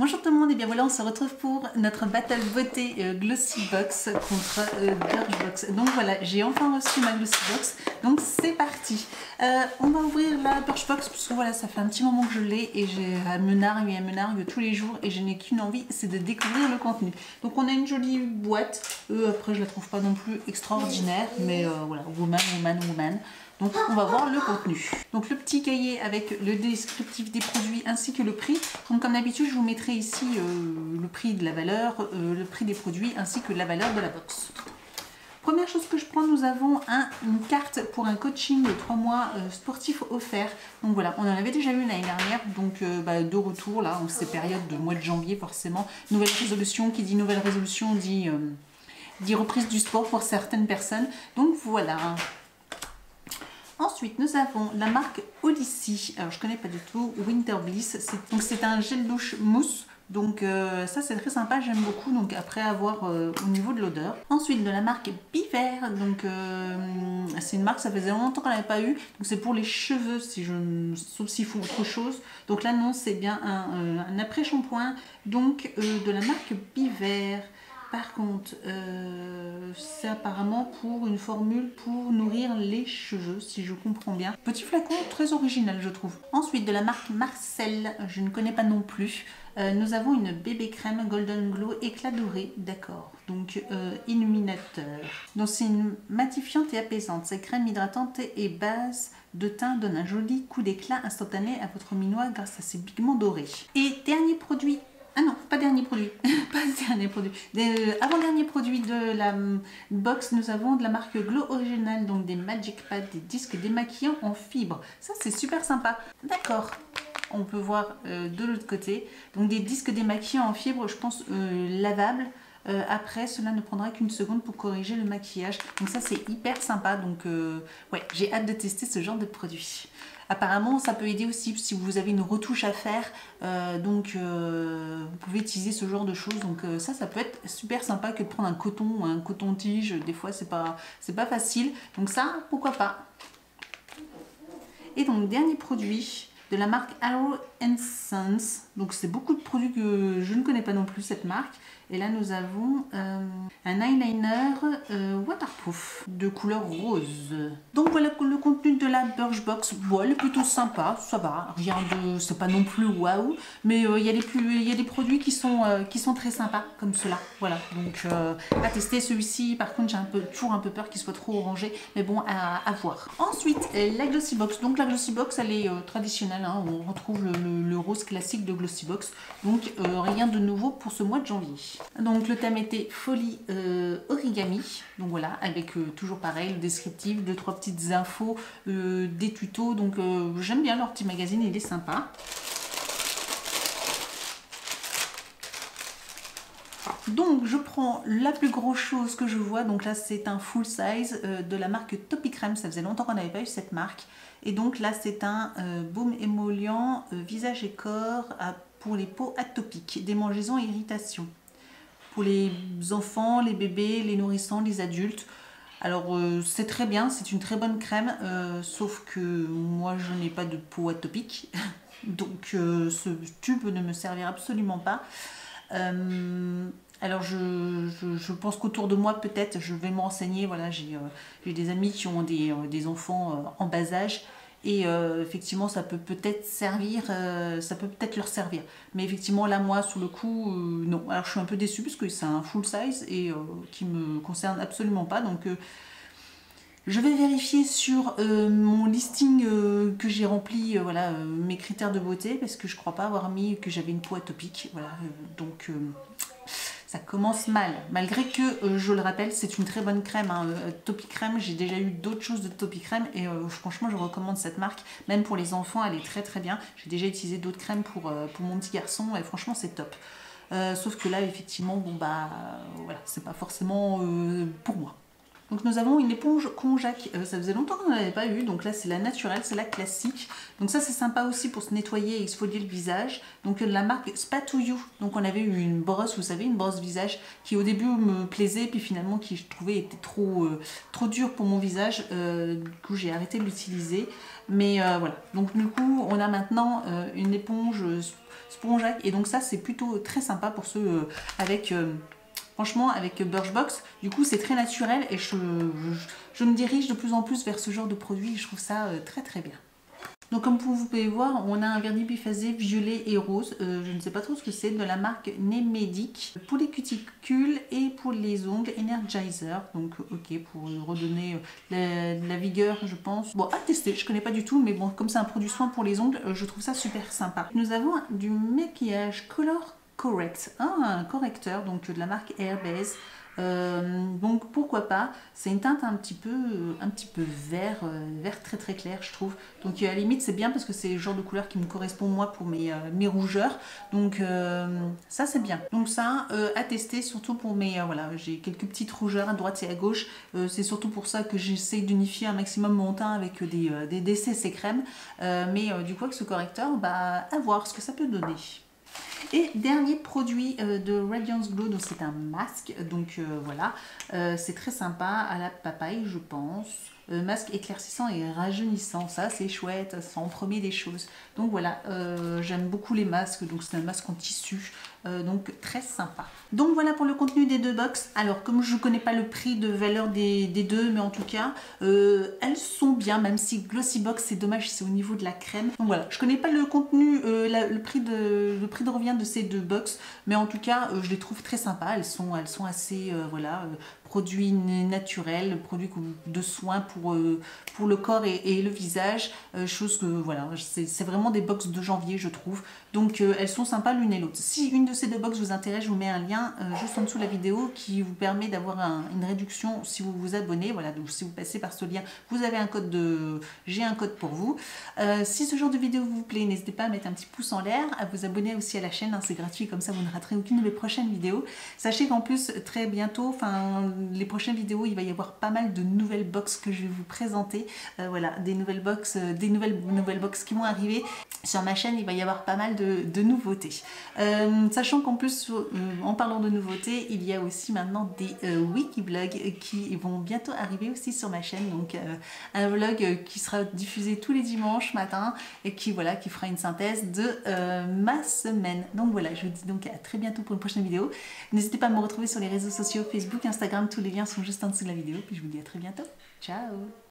Bonjour tout le monde et bien voilà, on se retrouve pour notre battle beauté Glossybox contre Birchbox. Donc voilà, j'ai enfin reçu ma Glossybox, donc c'est parti. On va ouvrir la Birchbox parce que voilà, ça fait un petit moment que je l'ai et elle me nargue tous les jours et je n'ai qu'une envie, c'est de découvrir le contenu. Donc on a une jolie boîte, après je la trouve pas non plus extraordinaire, mais voilà, woman. Donc on va voir le contenu. Donc le petit cahier avec le descriptif des produits ainsi que le prix. Donc comme d'habitude je vous mettrai ici le prix de la valeur, le prix des produits ainsi que la valeur de la box. Première chose que je prends, nous avons une carte pour un coaching de 3 mois sportif offert. Donc voilà, on en avait déjà eu l'année dernière, donc de retour là, en ces périodes de mois de janvier forcément. Nouvelle résolution, qui dit nouvelle résolution dit reprise du sport pour certaines personnes. Donc voilà. Ensuite, nous avons la marque Odyssey. Alors, je ne connais pas du tout. Winter Bliss. Donc, c'est un gel douche mousse. Donc, ça, c'est très sympa. J'aime beaucoup. Donc, après avoir au niveau de l'odeur. Ensuite, de la marque Biver. Donc, c'est une marque, ça faisait longtemps qu'on n'avait pas eu. Donc, c'est pour les cheveux, sauf s'il faut autre chose. Donc, là, non, c'est bien un après-shampoing. Donc, de la marque Biver. Par contre, c'est apparemment pour une formule pour nourrir les cheveux, si je comprends bien. Petit flacon très original, je trouve. Ensuite, de la marque Marcel, je ne connais pas non plus. Nous avons une bébé crème Golden Glow éclat doré, d'accord. Donc, illuminateur. Donc, c'est une matifiante et apaisante. Cette crème hydratante et base de teint donne un joli coup d'éclat instantané à votre minois grâce à ses pigments dorés. Et dernier produit. Ah non, pas dernier produit, pas dernier produit. Avant-dernier produit de la box, nous avons de la marque Glow Original, donc des Magic Pads, des disques démaquillants en fibre. Ça, c'est super sympa. D'accord, on peut voir de l'autre côté. Donc des disques démaquillants en fibre, je pense lavables. Après, cela ne prendra qu'une seconde pour corriger le maquillage. Donc ça, c'est hyper sympa. Donc ouais, j'ai hâte de tester ce genre de produit. Apparemment, ça peut aider aussi si vous avez une retouche à faire. Vous pouvez utiliser ce genre de choses. Donc ça peut être super sympa que de prendre un coton ou un coton-tige. Des fois, c'est pas facile. Donc ça, pourquoi pas. Et donc, dernier produit de la marque Arrow & Sons. Donc c'est beaucoup de produits que je ne connais pas non plus, cette marque. Et là nous avons un eyeliner waterproof de couleur rose. Donc voilà le contenu de la Birchbox. Bon, elle est plutôt sympa, ça va, rien de, c'est pas non plus waouh, mais il y a des produits qui sont très sympas comme cela. Voilà, donc à tester celui-ci. Par contre j'ai toujours un peu peur qu'il soit trop orangé, mais bon, à voir. Ensuite la Glossybox. Donc la Glossybox, elle est traditionnelle, hein, on retrouve le rose classique de Glossybox. Donc rien de nouveau pour ce mois de janvier. Donc le thème était folie origami. Donc voilà, avec toujours pareil, le descriptif, 2-3 petites infos, des tutos. Donc j'aime bien leur petit magazine, il est sympa. Donc je prends la plus grosse chose que je vois, donc là c'est un full size de la marque Topicrème, ça faisait longtemps qu'on n'avait pas eu cette marque. Et donc là c'est un baume émollient visage et corps pour les peaux atopiques, démangeaisons et irritations. Pour les enfants, les bébés, les nourrissants, les adultes. Alors c'est très bien, c'est une très bonne crème, sauf que moi je n'ai pas de peau atopique, donc ce tube ne me servira absolument pas. Alors je pense qu'autour de moi peut-être je vais me renseigner, voilà, j'ai des amis qui ont des enfants en bas âge et effectivement ça peut peut-être servir, ça peut peut-être leur servir, mais effectivement là moi sur le coup non. Alors je suis un peu déçue parce que c'est un full size et qui me concerne absolument pas, donc je vais vérifier sur mon listing que j'ai rempli, voilà, mes critères de beauté, parce que je crois pas avoir mis que j'avais une peau atopique, voilà, donc ça commence mal, malgré que, je le rappelle, c'est une très bonne crème, hein, Topicrème. J'ai déjà eu d'autres choses de Topicrème et franchement je recommande cette marque, même pour les enfants elle est très très bien. J'ai déjà utilisé d'autres crèmes pour mon petit garçon et franchement c'est top. Sauf que là effectivement, bon bah voilà, c'est pas forcément pour moi. Donc nous avons une éponge konjac, ça faisait longtemps qu'on n'en avait pas eu, donc là c'est la naturelle, c'est la classique. Donc ça c'est sympa aussi pour se nettoyer et exfolier le visage. Donc de la marque Spa to You. Donc on avait eu une brosse, vous savez, une brosse visage qui au début me plaisait, puis finalement qui je trouvais était trop dure pour mon visage. Du coup j'ai arrêté de l'utiliser. Mais voilà, donc du coup on a maintenant une éponge Spongeac et donc ça c'est plutôt très sympa pour ceux avec... Franchement, avec Birchbox, du coup, c'est très naturel et je me dirige de plus en plus vers ce genre de produit et je trouve ça très très bien. Donc comme vous pouvez voir, on a un vernis biphasé violet et rose. Je ne sais pas trop ce que c'est, de la marque Nemedic. Pour les cuticules et pour les ongles, Energizer. Donc ok, pour redonner la vigueur, je pense. Bon, à tester, je ne connais pas du tout, mais bon, comme c'est un produit soin pour les ongles, je trouve ça super sympa. Nous avons du maquillage Color Correct, un correcteur donc de la marque Airbase. Donc pourquoi pas, c'est une teinte un petit peu vert, vert très très clair je trouve. Donc à la limite c'est bien parce que c'est le genre de couleur qui me correspond moi pour mes rougeurs. Donc ça c'est bien. Donc ça à tester surtout pour mes... voilà, j'ai quelques petites rougeurs à droite et à gauche. C'est surtout pour ça que j'essaie d'unifier un maximum mon teint avec des DCC crème. Mais du coup avec ce correcteur, bah à voir ce que ça peut donner. Et dernier produit de Radiance Glow, donc c'est un masque, donc voilà, c'est très sympa à la papaye je pense. Masque éclaircissant et rajeunissant, ça c'est chouette, ça en promet des choses. Donc voilà, j'aime beaucoup les masques, donc c'est un masque en tissu, donc très sympa. Donc voilà pour le contenu des deux box. Alors comme je ne connais pas le prix de valeur des deux, mais en tout cas, elles sont bien, même si Glossy Box c'est dommage, c'est au niveau de la crème. Donc voilà, je ne connais pas le contenu, le prix de revient de ces deux box, mais en tout cas, je les trouve très sympas. Elles sont assez, voilà, produits naturels, produits de soins pour le corps et le visage, chose que voilà, c'est vraiment des box de janvier je trouve, donc elles sont sympas l'une et l'autre. Si une de ces deux box vous intéresse, je vous mets un lien juste en dessous de la vidéo qui vous permet d'avoir une réduction si vous vous abonnez, voilà, donc si vous passez par ce lien, vous avez un code j'ai un code pour vous. Si ce genre de vidéo vous plaît, n'hésitez pas à mettre un petit pouce en l'air, à vous abonner aussi à la chaîne, hein, c'est gratuit, comme ça vous ne raterez aucune de mes prochaines vidéos. Sachez qu'en plus très bientôt, enfin les prochaines vidéos, il va y avoir pas mal de nouvelles box que je vais vous présenter. Voilà, des nouvelles box qui vont arriver sur ma chaîne. Il va y avoir pas mal de nouveautés. Sachant qu'en plus, en parlant de nouveautés, il y a aussi maintenant des wikivlogs qui vont bientôt arriver aussi sur ma chaîne. Donc un vlog qui sera diffusé tous les dimanches matin et qui voilà, qui fera une synthèse de ma semaine. Donc voilà, je vous dis donc à très bientôt pour une prochaine vidéo. N'hésitez pas à me retrouver sur les réseaux sociaux, Facebook, Instagram, tous les liens sont juste en dessous de la vidéo. Puis je vous dis à très bientôt. Ciao!